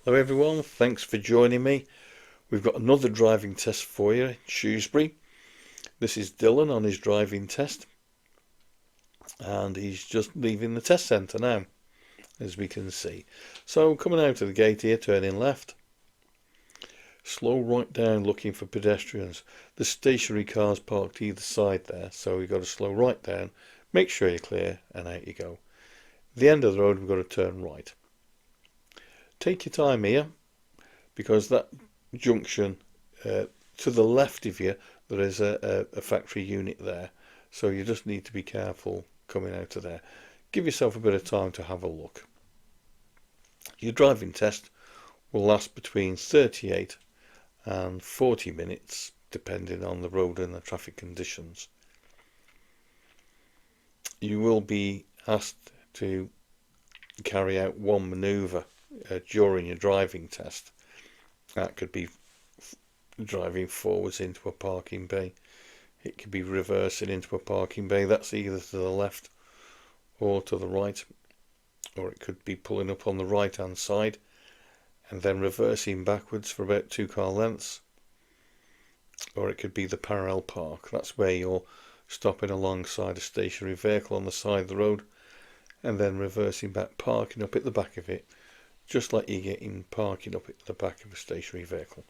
Hello everyone, thanks for joining me. We've got another driving test for you in Shrewsbury. This is Dylan on his driving test and he's just leaving the test centre now, as we can see. So coming out of the gate here, turning left. Slow right down looking for pedestrians. The stationary cars parked either side there, so we've got to slow right down, make sure you're clear and out you go. The end of the road we've got to turn right. Take your time here, because that junction to the left of you there is a factory unit there, so you just need to be careful coming out of there. Give yourself a bit of time to have a look. Your driving test will last between 38 and 40 minutes depending on the road and the traffic conditions. You will be asked to carry out one manoeuvre during your driving test. That could be driving forwards into a parking bay. It could be reversing into a parking bay. That's either to the left or to the right. Or it could be pulling up on the right hand side and then reversing backwards for about 2 car lengths. Or it could be the parallel park. That's where you're stopping alongside a stationary vehicle on the side of the road and then reversing back, parking up at the back of it, just like you're getting parking up at the back of a stationary vehicle.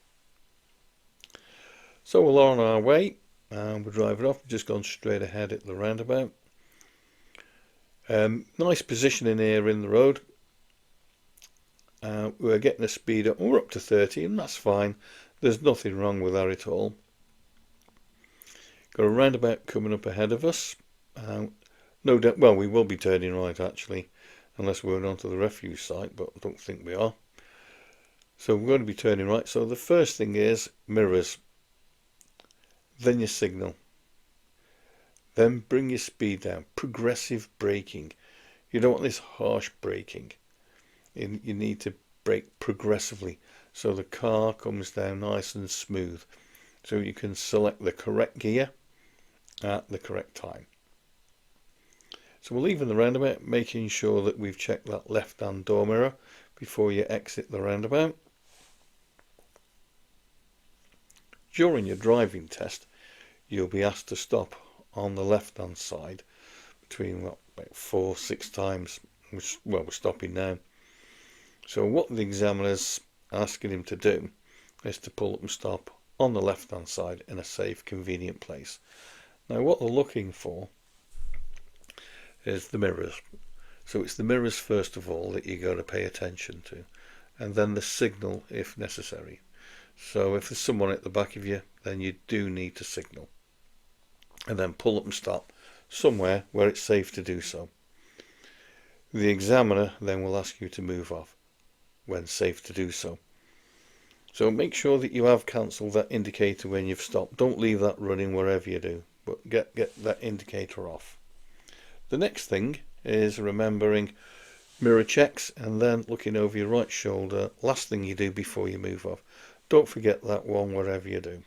So we're on our way and we're driving off. We've just gone straight ahead at the roundabout. Nice positioning here in the road. We're getting the speed up. We're up to 30 and that's fine. There's nothing wrong with that at all. Got a roundabout coming up ahead of us. No doubt, well, we will be turning right actually, unless we're onto the refuse site, but I don't think we are. So we're going to be turning right. So the first thing is mirrors. Then your signal. Then bring your speed down. Progressive braking. You don't want this harsh braking. You need to brake progressively so the car comes down nice and smooth, so you can select the correct gear at the correct time. So we're leaving the roundabout, making sure that we've checked that left hand door mirror before you exit the roundabout. During your driving test you'll be asked to stop on the left hand side between about 4-6 times, which, well, we're stopping now. So what the examiner's asking him to do is to pull up and stop on the left hand side in a safe, convenient place. Now what they're looking for is the mirrors. So it's the mirrors first of all that you got to pay attention to, and then the signal if necessary. So if there's someone at the back of you, then you do need to signal and then pull up and stop somewhere where it's safe to do so. The examiner then will ask you to move off when safe to do so. So make sure that you have cancelled that indicator when you've stopped. Don't leave that running wherever you do, but get that indicator off. The next thing is remembering mirror checks and then looking over your right shoulder. Last thing you do before you move off. Don't forget that one wherever you do.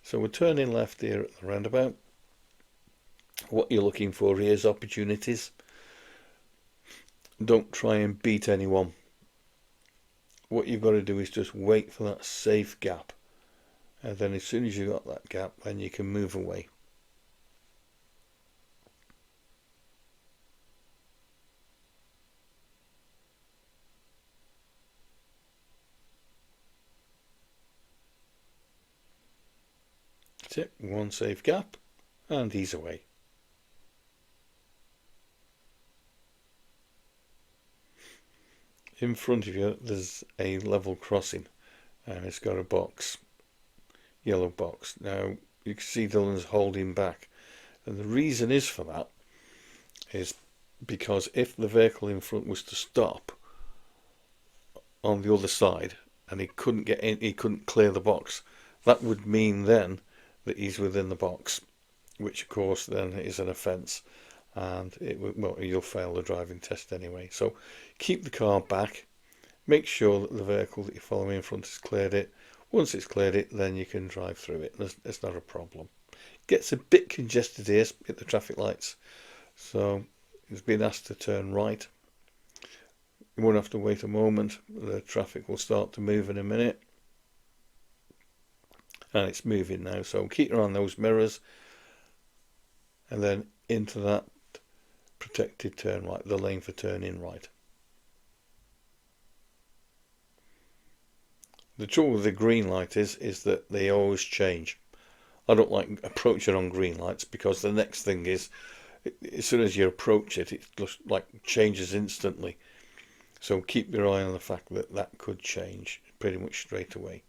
So we're turning left here at the roundabout. What you're looking for here is opportunities. Don't try and beat anyone. What you've got to do is just wait for that safe gap, and then as soon as you've got that gap, then you can move away. That's it, one safe gap, and he's away. In front of you there's a level crossing and it's got a box, yellow box. Now you can see Dylan's holding back, and the reason is for that is because if the vehicle in front was to stop on the other side and he couldn't get in, he couldn't clear the box, that would mean then that he's within the box, which of course then is an offence, and you'll fail the driving test anyway. So keep the car back, make sure that the vehicle that you're following in front has cleared it. Once it's cleared it, then you can drive through it. It's not a problem. Gets a bit congested here at the traffic lights, so he's been asked to turn right. You won't have to wait a moment. The traffic will start to move in a minute. And it's moving now, so keep your eye on those mirrors and then into that protected turn right, the lane for turning right. The trouble with the green light is that they always change. I don't like approaching on green lights because the next thing is, as soon as you approach it, it just like changes instantly. So keep your eye on the fact that that could change pretty much straight away.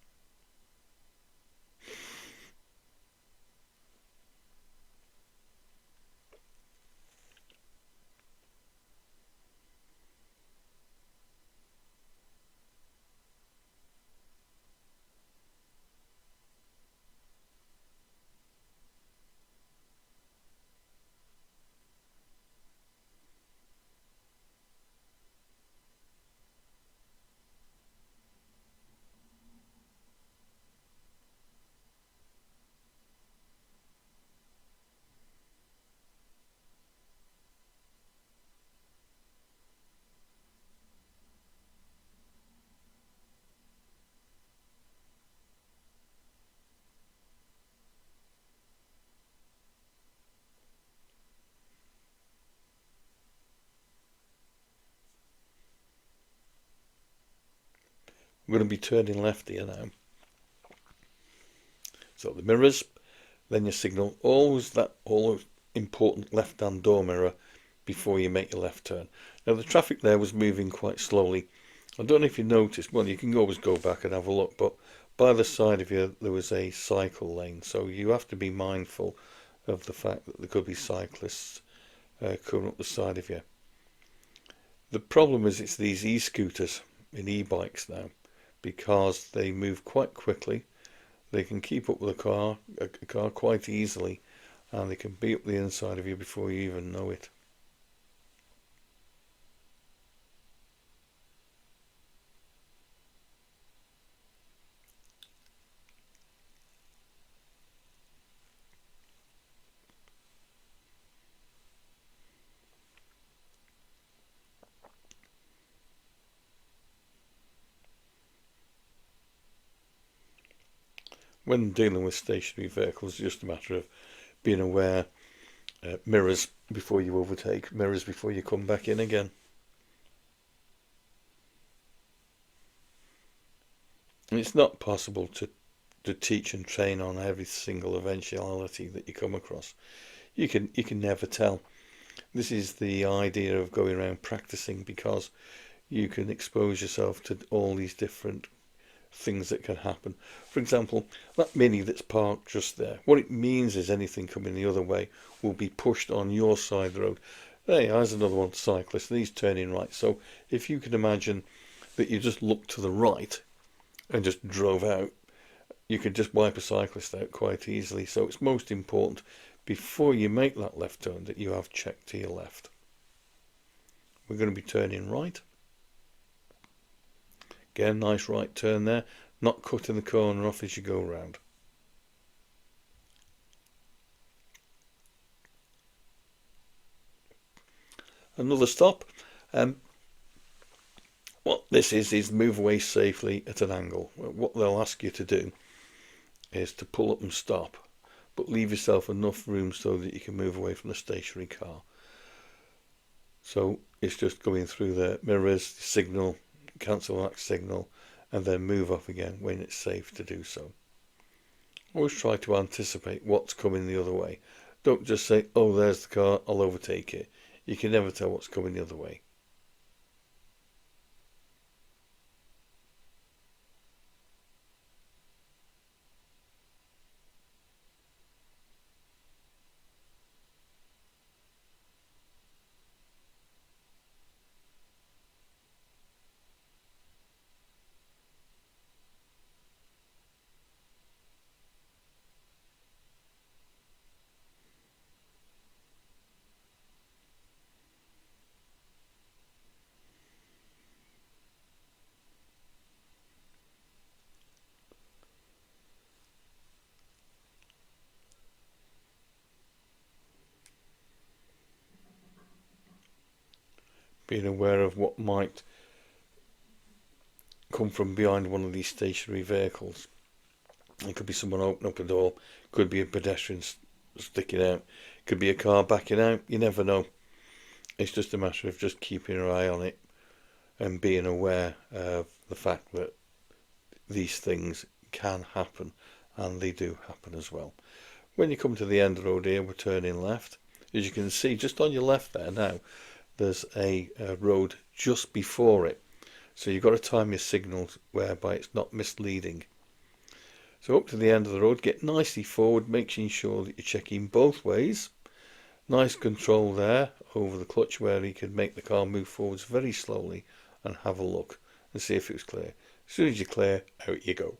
We're going to be turning left here now. So the mirrors, then your signal, always that all important left-hand door mirror before you make your left turn. Now the traffic there was moving quite slowly. I don't know if you noticed, well you can always go back and have a look, but by the side of you there was a cycle lane, so you have to be mindful of the fact that there could be cyclists coming up the side of you. The problem is it's these e-scooters and e-bikes now, because they move quite quickly. They can keep up with a car quite easily, and they can be up the inside of you before you even know it. When dealing with stationary vehicles, it's just a matter of being aware, mirrors before you overtake, mirrors before you come back in again. And it's not possible to teach and train on every single eventuality that you come across. You can never tell. This is the idea of going around practicing, because you can expose yourself to all these different things that can happen. For example, that Mini that's parked just there, what it means is anything coming the other way will be pushed on your side of the road. Hey, there's another one, cyclist, and he's turning right. So if you can imagine that you just looked to the right and just drove out, you could just wipe a cyclist out quite easily. So it's most important before you make that left turn that you have checked to your left. We're going to be turning right. Again, nice right turn there, not cutting the corner off as you go round. Another stop. What this is move away safely at an angle. What they'll ask you to do is to pull up and stop, but leave yourself enough room so that you can move away from the stationary car. So it's just going through the mirrors, signal, cancel that signal, and then move off again when it's safe to do so. Always try to anticipate what's coming the other way. Don't just say, oh, there's the car, I'll overtake it. You can never tell what's coming the other way. Being aware of what might come from behind one of these stationary vehicles. It could be someone opening up a door, could be a pedestrian sticking out, could be a car backing out. You never know. It's just a matter of just keeping your eye on it and being aware of the fact that these things can happen, and they do happen as well. When you come to the end of the road here, we're turning left. As you can see, just on your left there now, there's a road just before it. So you've got to time your signals whereby it's not misleading. So up to the end of the road, get nicely forward, making sure that you're checking both ways. Nice control there over the clutch where you can make the car move forwards very slowly and have a look and see if it was clear. As soon as you're clear, out you go.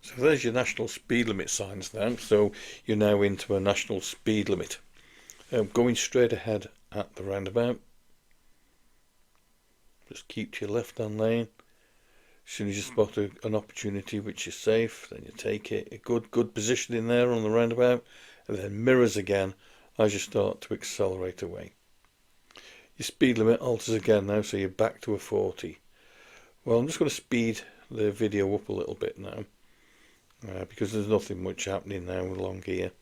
So there's your national speed limit signs now. So you're now into a national speed limit. Going straight ahead at the roundabout. Just keep to your left-hand lane. As soon as you spot an opportunity which is safe, then you take it. A good positioning there on the roundabout, and then mirrors again as you start to accelerate away. Your speed limit alters again now, so you're back to a 40. Well, I'm just going to speed the video up a little bit now, because there's nothing much happening now along here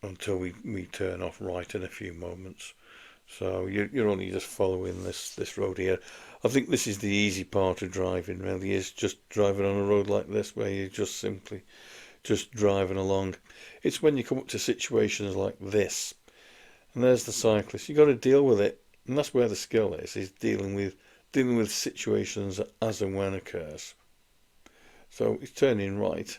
until we turn off right in a few moments. So you're only just following this road here. I think this is the easy part of driving, really, is just driving on a road like this where you're just simply just driving along. It's when you come up to situations like this, and there's the cyclist, you've got to deal with it, and that's where the skill is dealing with situations as and when occurs. So it's turning right.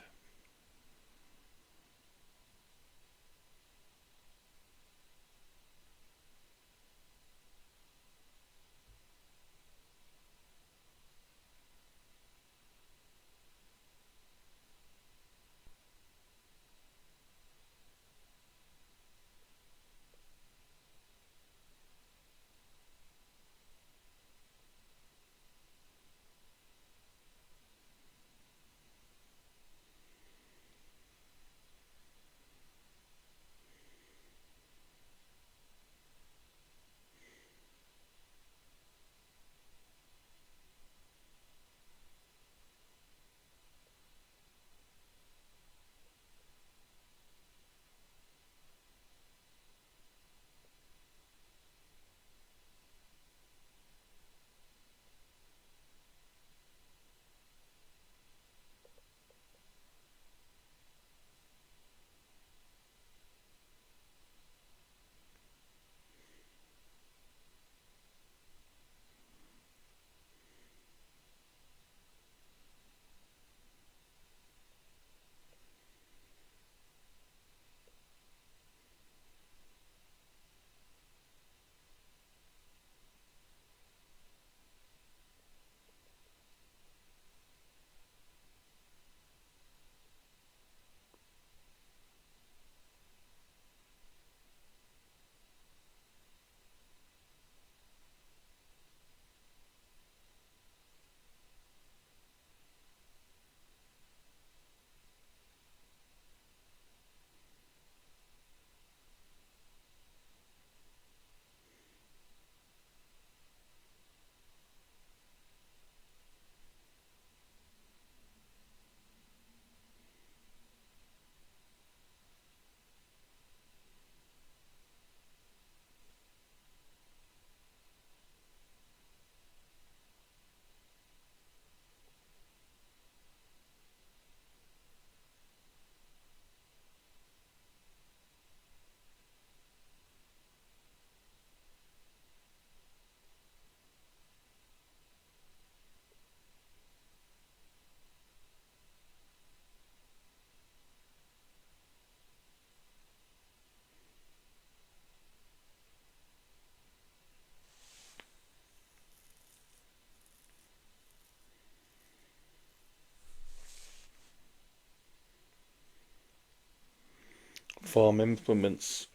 farm implements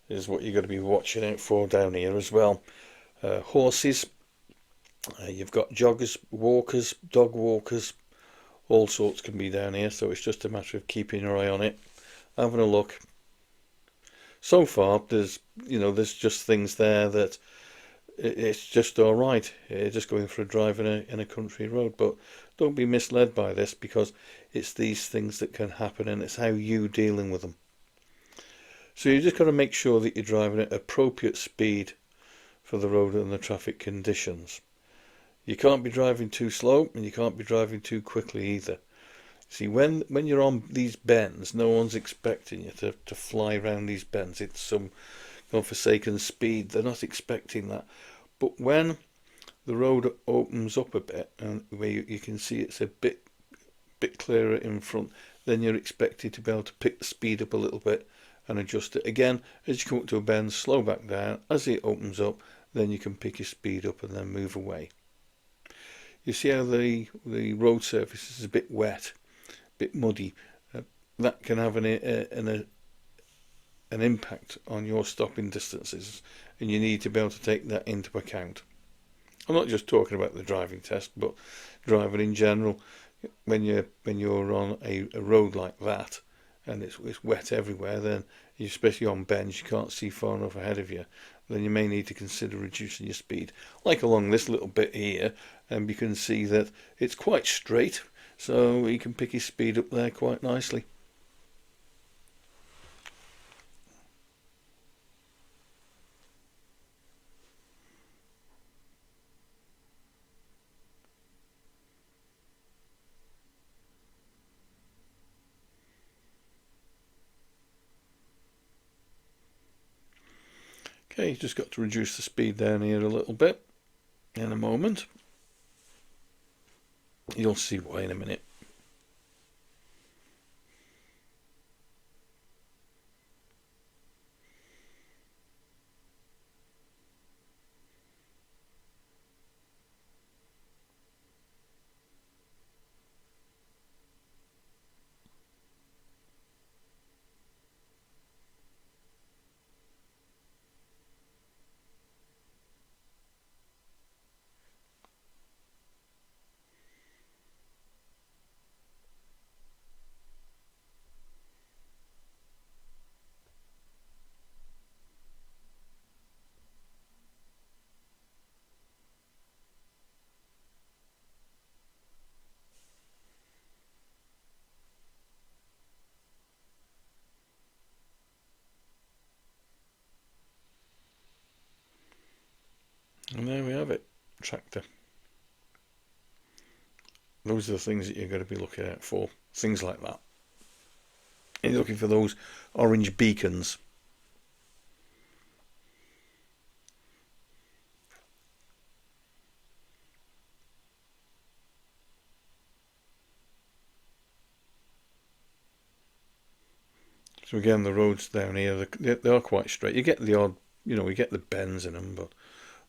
is what you've got to be watching out for down here as well. Horses, you've got joggers, walkers, dog walkers, all sorts can be down here, so it's just a matter of keeping your eye on it, having a look. So far, there's just things there that it's just all right. Just going for a drive in a country road, but don't be misled by this, because it's these things that can happen, and it's how you dealing with them. So you just got to make sure that you're driving at appropriate speed for the road and the traffic conditions. You can't be driving too slow, and you can't be driving too quickly either. See, when you're on these bends, no one's expecting you to fly around these bends. It's some godforsaken speed. They're not expecting that. But when the road opens up a bit, and where you can see it's a bit clearer in front, then you're expected to be able to pick the speed up a little bit and adjust it. Again, as you come up to a bend, slow back down. As it opens up, then you can pick your speed up and then move away. You see how the road surface is a bit wet, a bit muddy. That can have an impact on your stopping distances, and you need to be able to take that into account. I'm not just talking about the driving test, but driving in general. When you're on a road like that, and it's wet everywhere, then especially on bends, you can't see far enough ahead of you, then you may need to consider reducing your speed. Like along this little bit here, and you can see that it's quite straight, so you can pick your speed up there quite nicely. Okay, just got to reduce the speed down here a little bit. In a moment, you'll see why in a minute. And there we have it, tractor. Those are the things that you're going to be looking out for, things like that. And you're looking for those orange beacons. So again, the roads down here, they are quite straight. You get the odd, you get the bends in them, but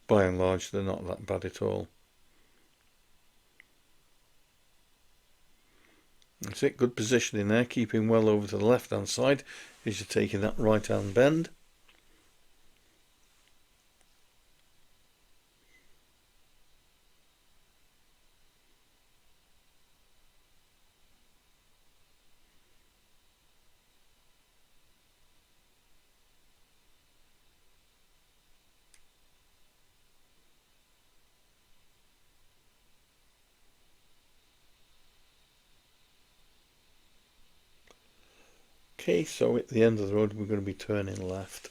by and large, they're not that bad at all. That's it, good positioning there, keeping well over to the left-hand side as you're taking that right-hand bend. Okay, so at the end of the road, we're going to be turning left.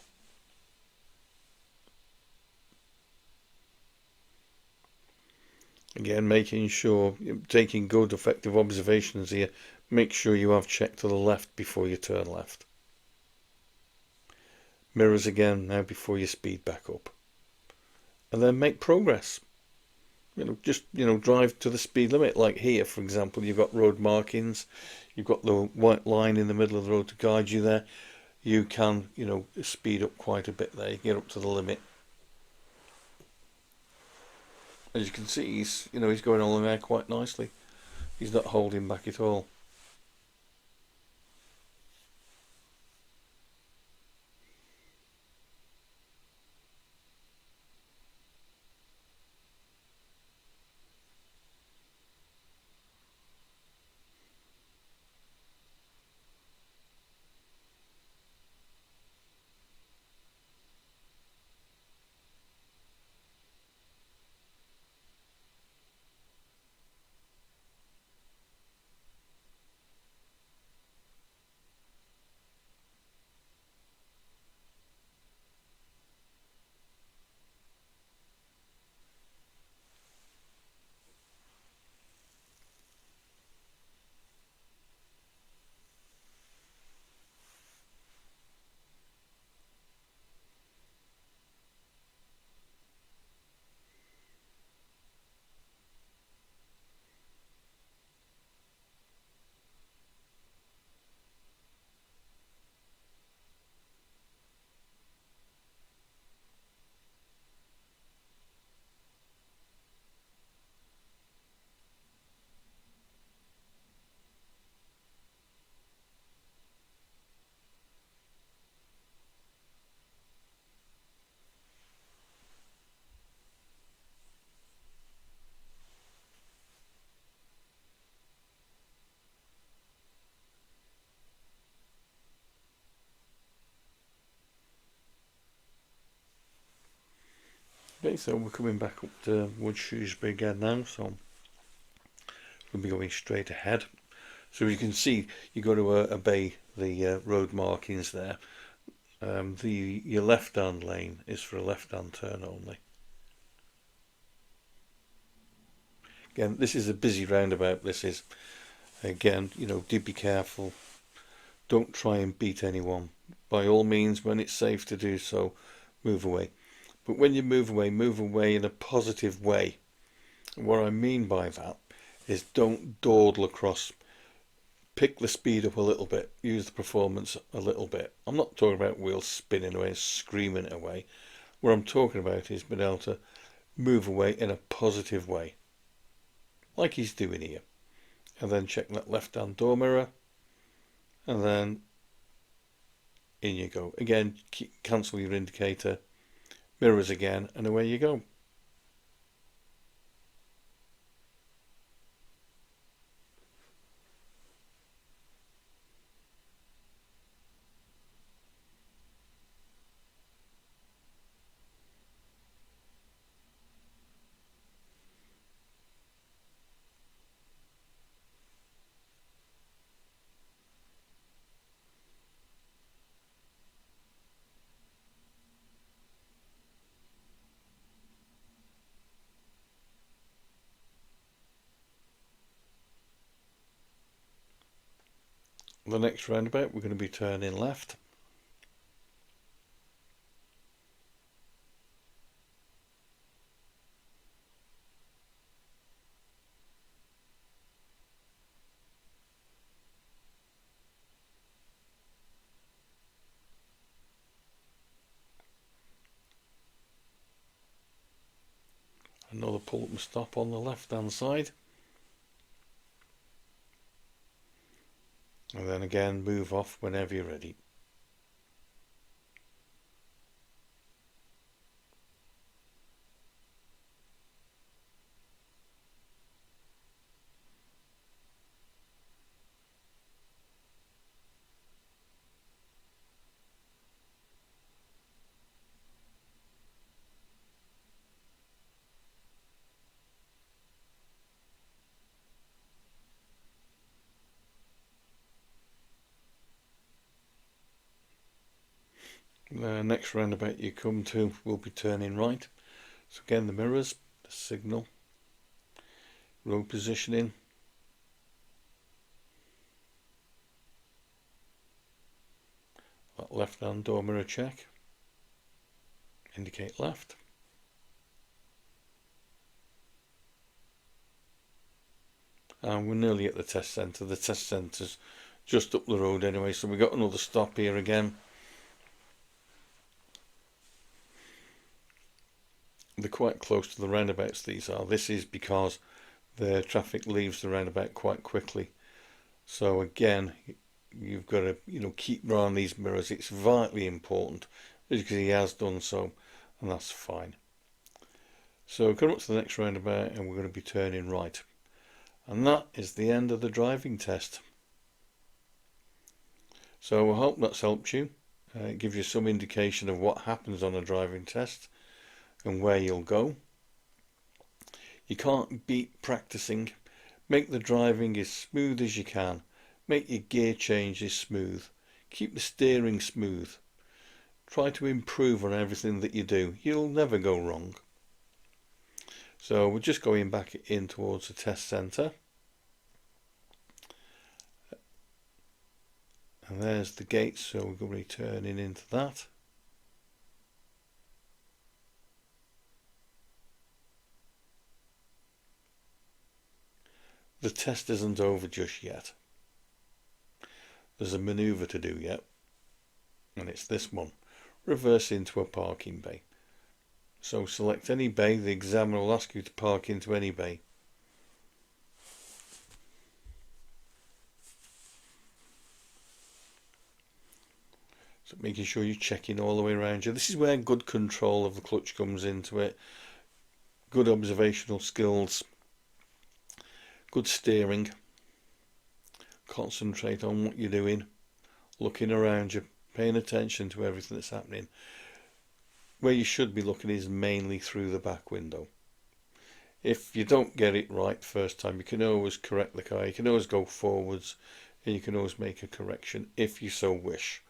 Again, making sure, taking good effective observations here, make sure you have checked to the left before you turn left. Mirrors again now before you speed back up. And then make progress. Just drive to the speed limit. Like here, for example, you've got road markings, you've got the white line in the middle of the road to guide you there. You can, speed up quite a bit there. You can get up to the limit. As you can see, he's going along there quite nicely. He's not holding back at all. Okay, so we're coming back up towards Shrewsbury again now, so we'll be going straight ahead. So you can see you've got to obey the road markings there. Your left-hand lane is for a left-hand turn only. Again, this is a busy roundabout. This is, again, do be careful. Don't try and beat anyone. By all means, when it's safe to do so, move away. But when you move away in a positive way. What I mean by that is don't dawdle across. Pick the speed up a little bit. Use the performance a little bit. I'm not talking about wheels spinning away and screaming it away. What I'm talking about is being able to move away in a positive way, like he's doing here. And then check that left-hand door mirror, and then in you go. Again, cancel your indicator, mirrors again, and away you go. The next roundabout, we're going to be turning left. Another pull up and stop on the left-hand side. And then again, move off whenever you're ready. The next roundabout you come to will be turning right. So again, the mirrors, the signal, road positioning, that left-hand door mirror check, indicate left. And we're nearly at the test centre. The test centre's just up the road anyway, so we've got another stop here again. They're quite close to the roundabouts, these are. This is because the traffic leaves the roundabout quite quickly. So again, you've got to keep your eye on these mirrors. It's vitally important, because he has done so, and that's fine. So come up to the next roundabout and we're going to be turning right. And that is the end of the driving test. So I hope that's helped you. It gives you some indication of what happens on a driving test and where you'll go. You can't beat practicing. Make the driving as smooth as you can. Make your gear changes smooth. Keep the steering smooth. Try to improve on everything that you do. You'll never go wrong. So we're just going back in towards the test centre. And there's the gate, so we're going to be turning into that. The test isn't over just yet. There's a manoeuvre to do yet, and it's this one. Reverse into a parking bay. So select any bay. The examiner will ask you to park into any bay. So making sure you're checking all the way around you. This is where good control of the clutch comes into it. Good observational skills. Good steering. Concentrate on what you're doing. Looking around you. Paying attention to everything that's happening. where you should be looking is mainly through the back window. If you don't get it right first time, you can always correct the car. You can always go forwards, and you can always make a correction if you so wish.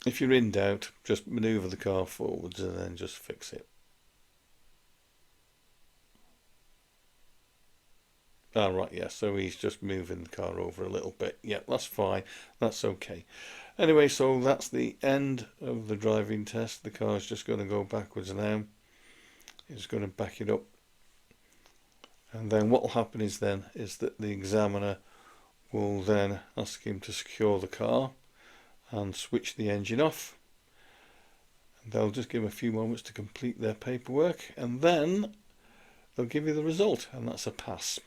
If you're in doubt, just manoeuvre the car forwards and then just fix it. Ah, right, yeah, so he's just moving the car over a little bit. Yeah, that's fine. That's okay. Anyway, so that's the end of the driving test. The car's just going to go backwards now. It's going to back it up. And then what will happen is that the examiner will then ask him to secure the car and switch the engine off. And they'll just give him a few moments to complete their paperwork, and then they'll give you the result, and that's a pass.